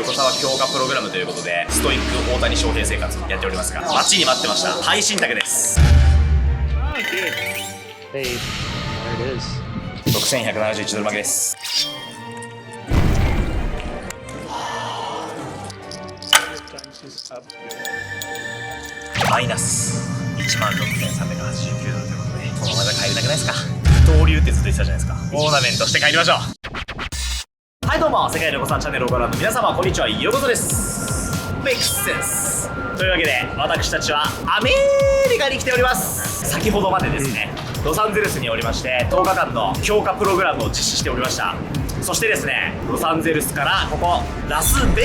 横沢強化プログラムということで、ストイック大谷翔平生活やっておりますが、待ちに待ってました。配信宅です。6171ドル負けです。マイナス16,389ドルということで、このままじゃ帰れなくないですか。二刀流ってずっと言ってたじゃないですか。オーナメントして帰りましょう。はい、どうも、世界のお子さんチャンネルをご覧の皆様、こんにちは、ようこそです。メイクセンスというわけで、私たちはアメリカに来ております。先ほどまでですね、ロサンゼルスにおりまして10日間の強化プログラムを実施しておりました。そしてですね、ロサンゼルスからここラスベ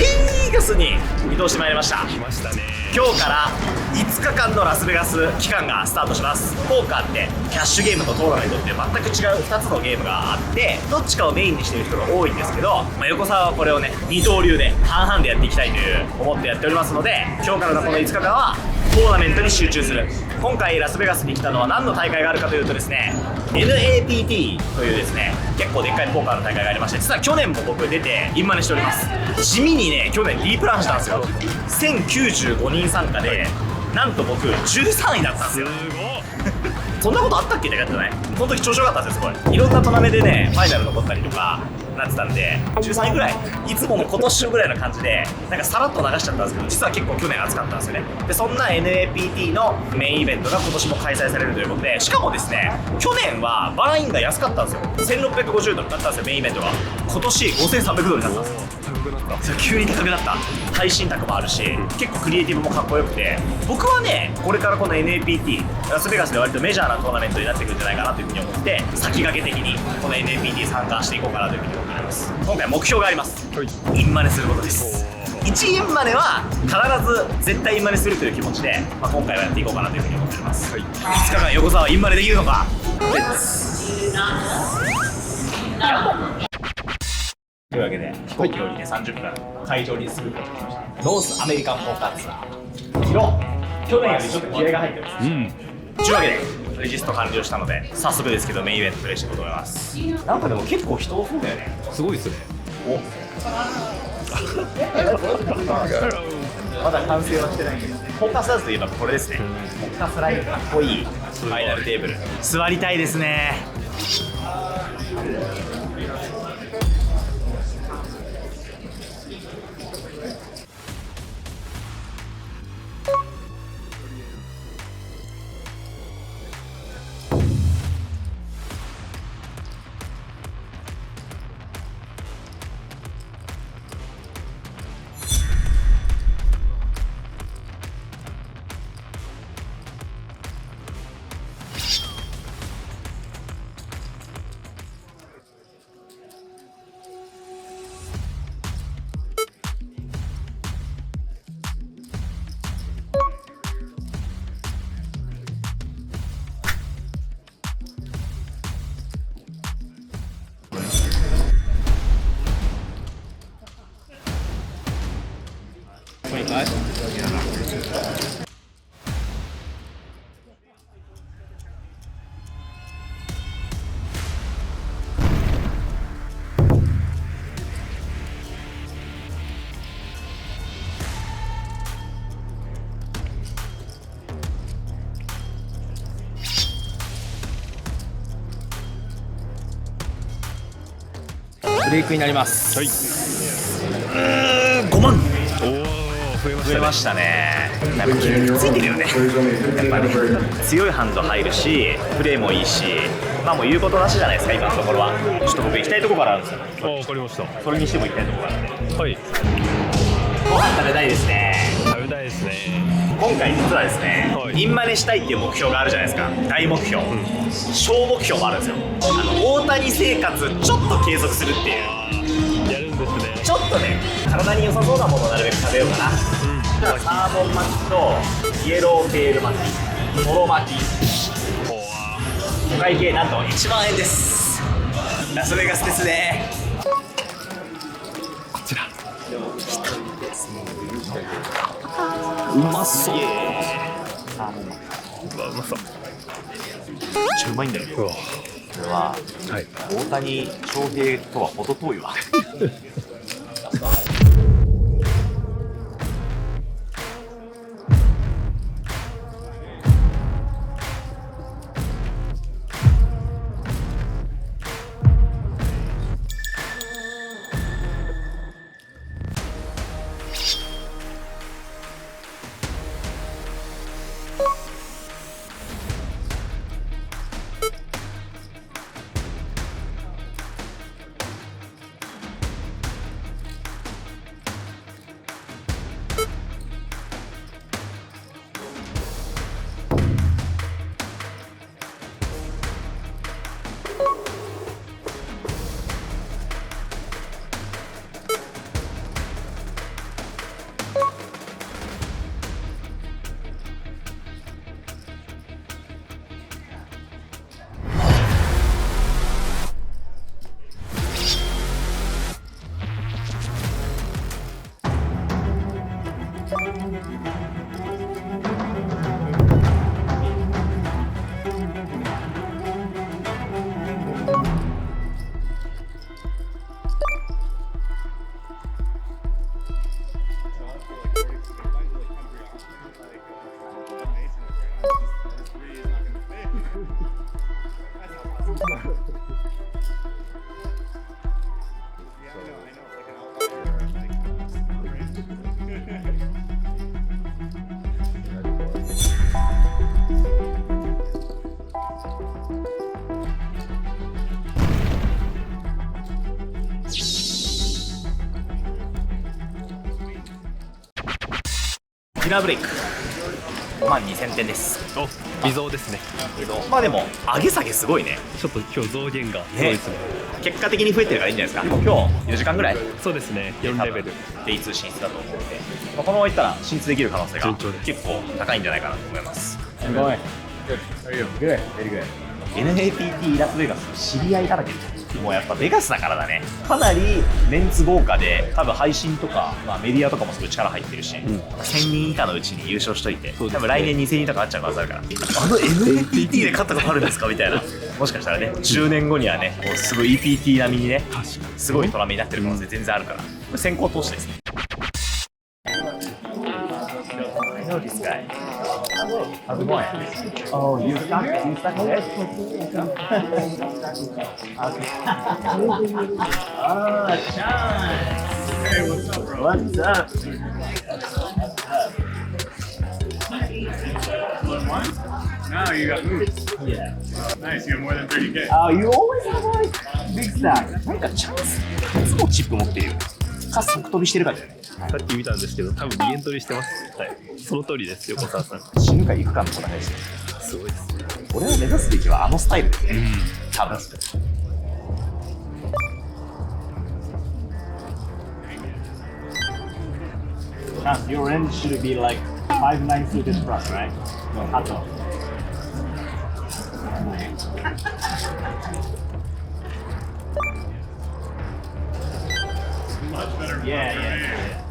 ガスに移動してまいりました。来ましたね。今日から5日間のラスベガス期間がスタートします。ポーカーってキャッシュゲームとトーナメントって全く違う2つのゲームがあって、どっちかをメインにしている人が多いんですけど、横澤はこれをね、二刀流で半々でやっていきたいという思ってやっておりますので、今日からのこの5日間はトーナメントに集中する。今回ラスベガスに来たのは何の大会があるかというとですね、 NAPT というですね、結構でっかいポーカーの大会がありまして、実は去年も僕出てインマネしております。地味にね、去年 D プランしたんですよ。1095人参加で、なんと僕13位だったんですよ。そんなことあったっけって感じじゃない。その時調子良かったんですよ、すごい。いろんなトナメでね、ファイナル残ったりとかなってたんで、13位ぐらい、いつもの今年ぐらいの感じで、なんかさらっと流しちゃったんですけど、実は結構去年暑かったんですよね。で、そんな NAPT のメインイベントが今年も開催されるということで、しかもですね、去年はバーインが安かったんですよ。1650ドルだったんですよ、メインイベントが。今年5300ドルになったんですよ。急に高くなった。配信宅もあるし、結構クリエイティブもかっこよくて、僕はね、これからこの NAPT ラスベガスで割とメジャーなトーナメントになってくるんじゃないかなというふうに思って、先駆け的にこの NAPT 参加していこうかなというふうに思っております。今回目標があります。インマネすることです。1インマネは必ず絶対インマネするという気持ちで、今回はやっていこうかなというふうに思っております。5日間横澤インマネできるのか。というわけで、飛行機よりね、30分会場にすることができました。ノースアメリカンポーカーツアー広、去年よりちょっと気合が入ってます。というわけでレジスト完了したので、早速ですけどメインイベントプレイしていこうと思います。なんかでも結構人多そうだよね。すごいですね。おまだ完成はしてないけど、ポーカースターズといえばこれですね。ポーカースライドかっこいいファイナルテーブル、座りたいですね。ブレイクになります。5万。増えましたね。やっぱ筋肉ついてるよね。やっぱね、強いハンド入るし、プレーもいいし、まあもう言うことなしじゃないですか、今のところは。ちょっと僕行きたいところからあるんですよ。わかりました。それにしても行きたいところがあって。はい。ご飯食べたいですね。食べたいですね。今回実はですね、はい、インマネしたいっていう目標があるじゃないですか。大目標、小目標もあるんですよ。大谷生活ちょっと継続するっていう。やるんですね。ちょっとね、体に良さそうなものをなるべく食べようかな。だからサーモン巻きとイエローテール巻き、トロ巻き、お会計なんと1万円です。ラスベガスですね。こちらうまそう。うわ、うまそう。めっちゃうまいんだよ。これは、はい、大谷翔平とは程遠いわ。ディナーブレイク52000点です。お、微増ですね。まあでも上げ下げすごいね。ちょっと今日増減がすごいですね。結果的に増えてるからいいんじゃないですか。今日4時間ぐらいそうですね、4レベル。デイ2進出だと思うので、まあ、このままいったら進出できる可能性が順調です結構高いんじゃないかなと思います。すごい。Good. Very good. NAPT ラスベガス知り合いだらけです。もうやっぱベガスだからだね。かなりメンツ豪華で、多分配信とか、まあ、メディアとかもすごい力入ってるし、1000人以下のうちに優勝しといて、多分来年2000人とかあっちゃう可能性あるから、あの NAPT で勝ったことあるんですかみたいな。もしかしたらね、10年後にはね、もうすごい EPT 並みにね、すごいトラメになってる可能性全然あるから、これ先行投資ですね。I know this guy. How's it going? Oh, you stuck it? You stuck it? Oh, Sean! Hey, what's up, bro? What's up? No, you got moved. Yeah. Nice, you have more than 30K. Oh, you always have like big stack. なんかチャンスいつもチップ持ってるよ。か即飛びしてるからだよね。さっき見たんですけど、多分リエントリーしてます。はい。その通りです、横澤さん。死ぬか行くかの戦いですよ。すごいですね。俺を目指すべきはあのスタイルですね。多分。Your range should be like 5-9 suited plus, right? No, cut off. Much better. Yeah.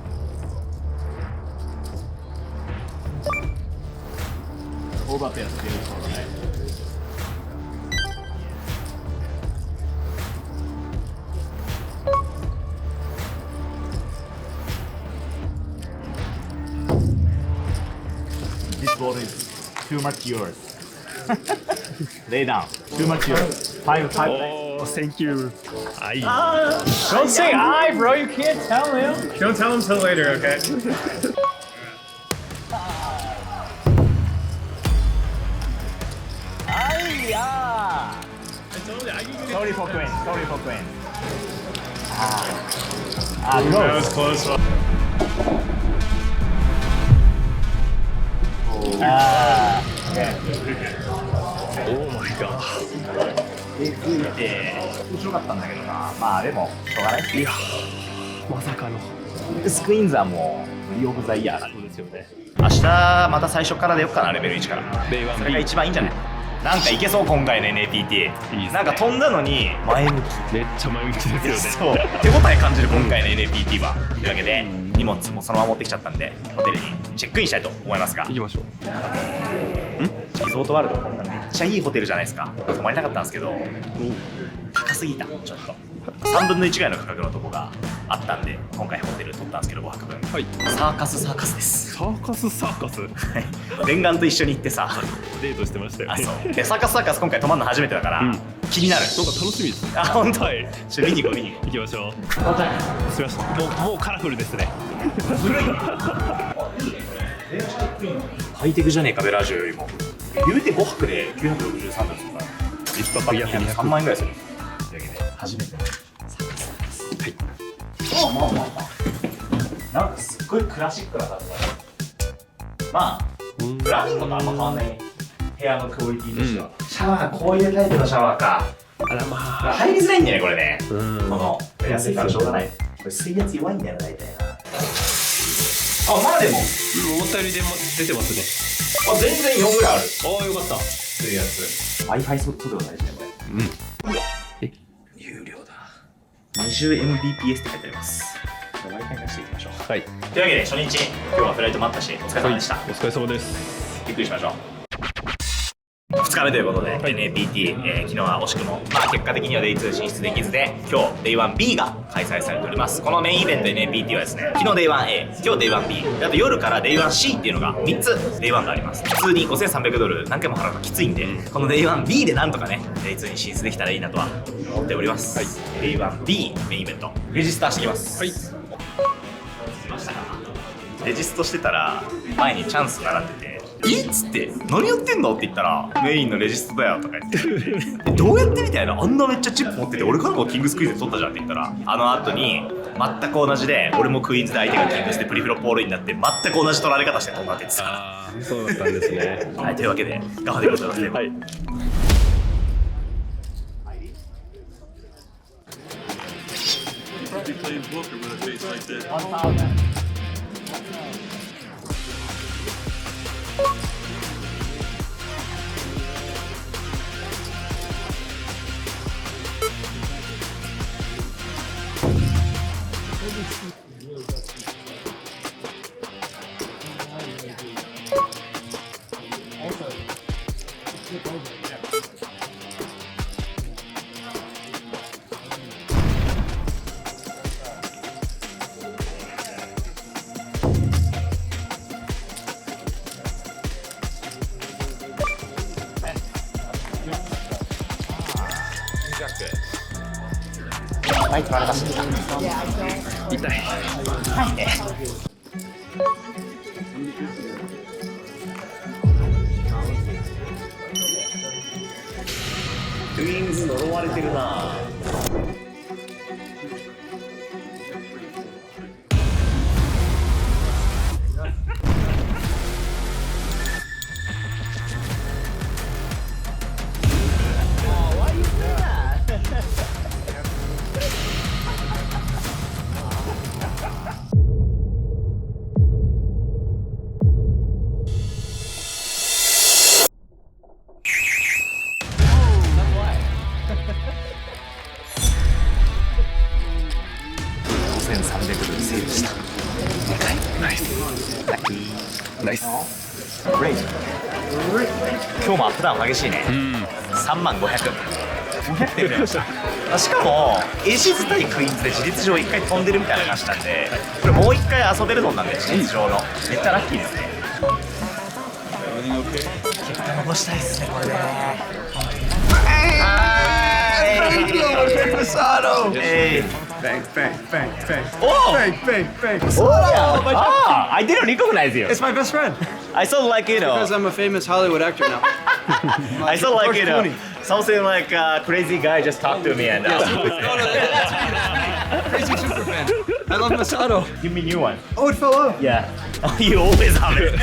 Hold up there, right? This ball is too much yours. Lay down. Too much yours. Five. おー、Thank you. はい。 Don't say I, bro. You can't tell him. Don't tell him till later, okay? Sorry for Queen. Sorry for Queen. That was close. Oh my god. で、ついて、面白かったんだけどな。まあでも、しょうがないですよ。まさかの。スクイーンズはもう、無理オブザイヤーだ。そうですよね。明日、また最初から出よっかな、レベル1から。レイワンそれが一番いいんじゃない？なんかいけそう、今回の NAPT。いいですねなんか飛んだのに、前向き。めっちゃ前向きですよね。そう。手応え感じる、今回の NAPT は。というわけで、荷物もそのまま持ってきちゃったんで、ホテルにチェックインしたいと思いますが。行きましょう。リゾートワールド、めっちゃいいホテルじゃないですか。泊まりたかったんですけど、高すぎた、ちょっと。3分の1ぐらいの価格のとこがあったんで、今回ホテル取ったんですけど、5泊分。はい。サーカスです。サーカス念願と一緒に行ってさ、デートしてましたよね。そうでサーカス今回泊まるの初めてだから、気になる。なんか楽しみですね。あ、本当。はい。ちょっと見に行こう、見に行こ行きましょう。すみません。もうカラフルですね。ハイテクじゃねえか、ベラージュよりも。言うて5泊で963ドルですから。一泊約200 3万円ぐらいする。というわけで、初めて。はい。まあ。なんかすっごいクラシックな感じだね。まあ、フラミンゴとあんま変わんないね。部屋のクオリティとしては。シャワー、こういうタイプのシャワーか。あらまあ。入りづらいんだよね、これね。うんこの、安いからしょうがない。これ水圧弱いんだよ、大体な。あ、まあでも。思ったより出てますね。あ、全然4ぐらいある。ああ、よかった。水圧。Wi-Fi 速度大事ね、これ。有料だ。20Mbps って書いてあります。Wi-Fi がしていきましょう。はい。というわけで初日、今日はフライトもあったし、お疲れ様でした。お疲れ様です。ゆっくりしましょう。2日目ということで、NAPT、昨日は惜しくも、結果的には Day2 進出できずで、今日 Day1B が開催されております。このメインイベント NAPT はですね、昨日 Day1A、今日 Day1B、あと夜から Day1C っていうのが3つ Day1 があります。普通に5300ドル何回も払うのきついんで、この Day1B でなんとかね、Day2 に進出できたらいいなとは思っております。Day1B メインイベント、レジスターしてきます。はい。来ましたか？レジストしてたら、前にチャンス並んでて、っつって「何やってんの?」って言ったら「メインのレジストだよ」とか言って「どうやって?」みたいな「あんなめっちゃチップ持ってて俺からもキングスクイーンで取ったじゃん」って言ったらあの後に全く同じで俺もクイーンズで相手がキングスでプリフロポールになって全く同じ取られ方して飛んだって言ってた。ああ、そうだったんですね。はい、というわけで頑張ってください。はい。はい、取られました。痛い。はいね。クイーンズ呪われてるな。5300ドルセーブした。ナイス。ナイス。グレイト。今日もアップダウン激しいね。30500。500点出ました。しかもエーシーズ対クイーンズで事実上1回飛んでるみたいな話なんで、これもう1回遊べるのなんで事実上のめっちゃラッキーですね。結果残したいですねこれね。Bang, bang, bang, bang. Oh! Bang, bang, bang. Ah, I didn't recognize you. It's my best friend. I saw like Because I'm a famous Hollywood actor now. I saw like George Clooney. something like a crazy guy just talked to me and Crazy super fan. I love Masato. give me new one. Oh, it fell off. Yeah. You always have it.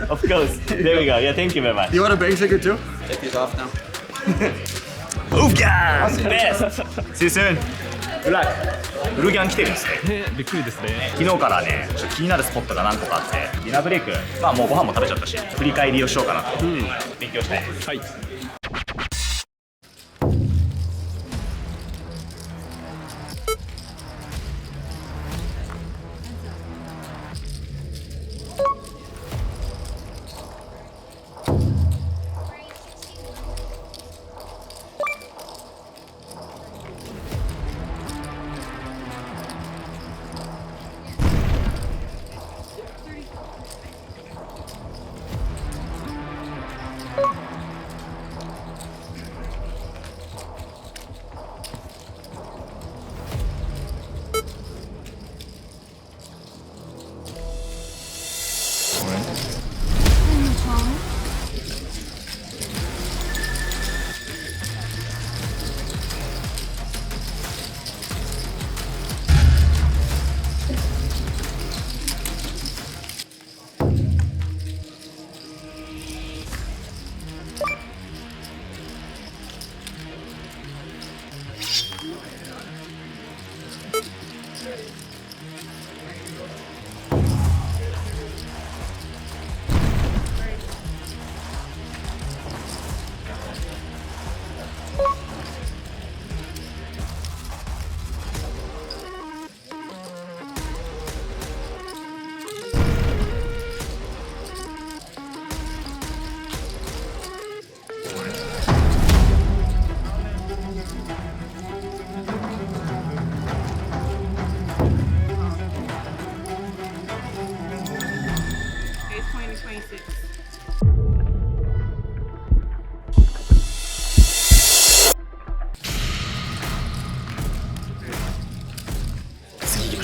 Of course. There we go. Yeah, thank you very much. You want a bang sticker too? Take these off now. Uf Gan! Best! See you soon. Good luck. ウルギャン来てるんですね。びっくりですね。昨日からね、ちょっと気になるスポットが何個かあって、ディナーブレイク、まあもうご飯も食べちゃったし、振り返りをしようかなと、勉強したいです。はい。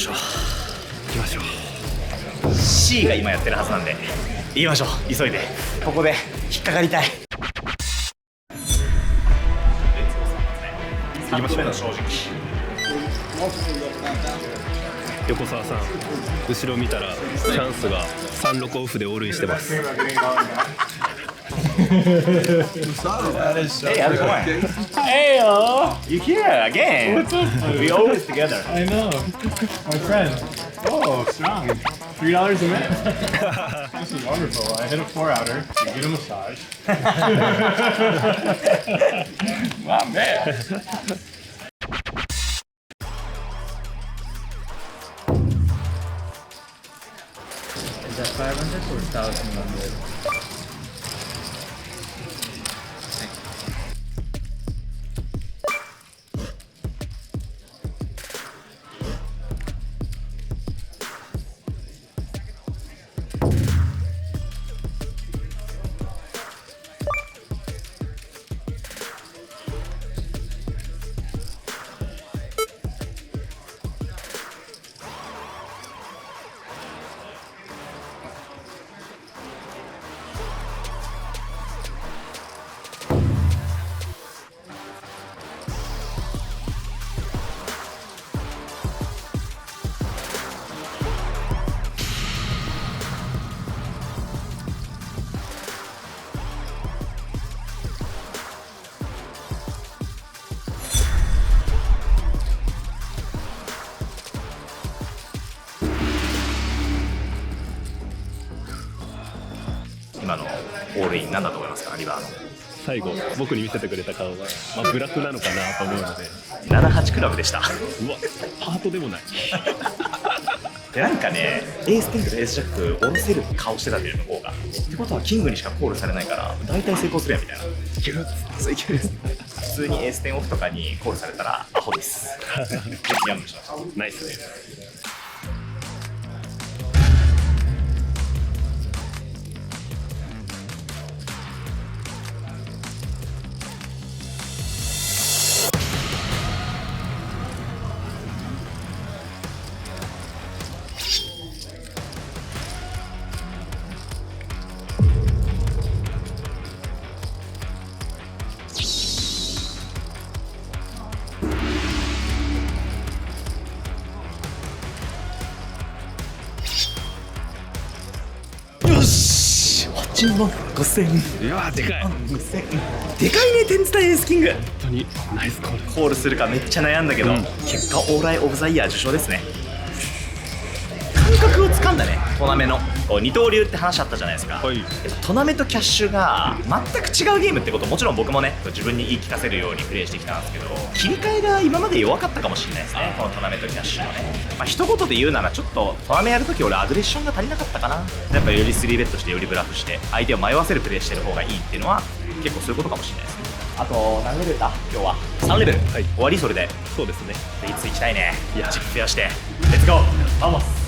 しょう。行きましょう。 C が今やってるはずなんで行きましょう。急いでここで引っかかりたい。行きましょう。正直横澤さん、後ろ見たらチャンスが36オフでオールインしてます。Hey, how's it going? Hey, You here again? what's up? We always together. I know. My friend. Oh, strong. $3 a minute. This is wonderful. I hit a 4-outer. You get a massage. My man. Is that 500 or 1,100?今のオールインなんだと思いますか？リバーの最後僕に見せてくれた顔が、ブラフなのかなと思うので、 78クラブでした。うわハートでもない。でなんかね、エース10とエースジャック下ろせる顔してたんだよ向こうが。ってことはキングにしかコールされないから大体成功するやんみたいな。いけるそういける。普通にエース10オフとかにコールされたらアホです。ぜひギャンブルしましょう。ナイスです。よし8万5000。うわでかい。本でかいね、天才エースキング。当にナイスコール。コールするかめっちゃ悩んだけど、結果オーライオブザイヤー受賞ですね。感覚をつかんだね。トナメのこう二刀流って話あったじゃないですか、はい。やっぱトナメとキャッシュが全く違うゲームってこともちろん僕もね自分に言い聞かせるようにプレイしてきたんですけど、切り替えが今まで弱かったかもしれないですね、このトナメとキャッシュのね。一言で言うならちょっとトナメやるとき俺アグレッションが足りなかったかな。やっぱより3ベットしてよりブラフして相手を迷わせるプレイしてる方がいいっていうのは結構そういうことかもしれないですね。あと何レベルだ今日は3レベル、はい、終わり。それでそうですね。いつ行きたいね。いやチップ増やしてレッツゴーバモス。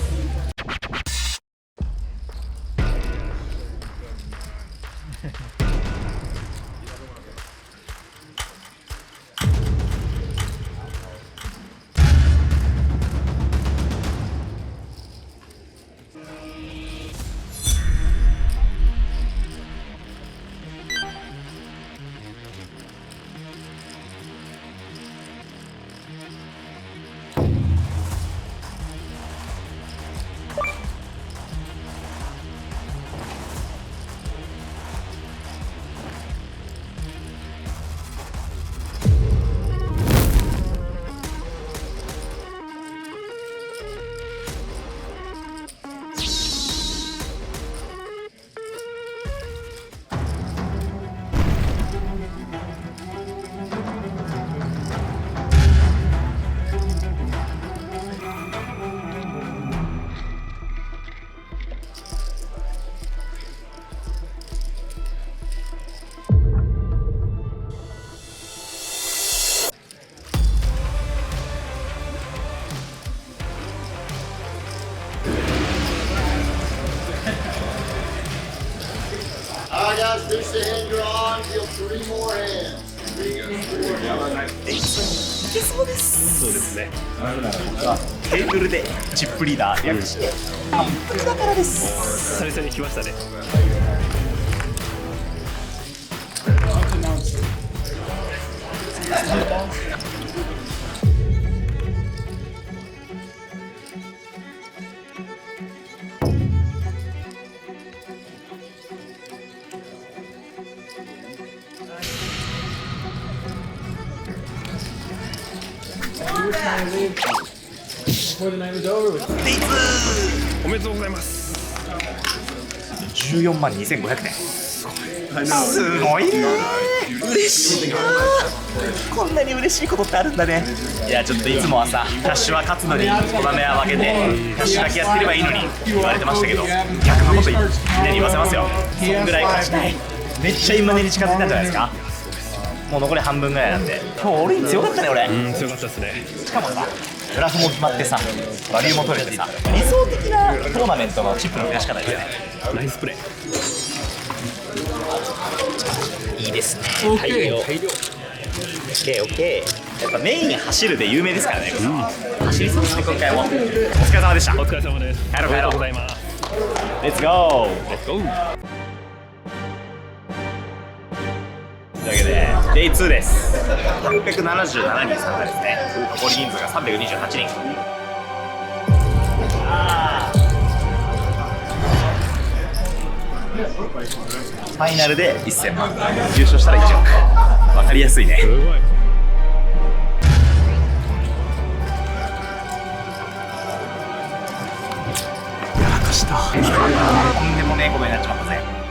Alright guys, finish the hand you're on, deal 3 more hands. 3 more hands. いけそうです。そうですね。なるなら僕はテーブルでチップリーダー略して半分だからです。久々に来ましたね。おめでとうございます。14万2500点。すごいね。嬉しいな。こんなに嬉しいことってあるんだね。いやちょっといつもはさ、キャッシュは勝つのにおダメは負けて、キャッシュだけやってればいいのに言われてましたけど、逆のことみんなに言わせますよ。そんぐらい勝ちたい。めっちゃ今根に近づいたんじゃないですか。もう残り半分ぐらいなんで、今日俺に強かったね俺。強かったですね。しかもさ、グラフも決まってさ、バリューも取れてさ、理想的なトーナメントのチップの増やし方ですよね。ナイスプレー。いいですね。大量。オッケーオッケー。やっぱメイン走るで有名ですからね。走りそうですね今回も。お疲れ様でした。お疲れ様です。帰ろう帰ろう。ありがとうございます。レッツゴー。レッツゴー。というわけで、デイ2です。877人参加ですね。残り人数が328人。ファイナルで1000万、優勝したら1億。わかりやすいね。すごい。やらかした。とんでもねえことになっちまったぜ。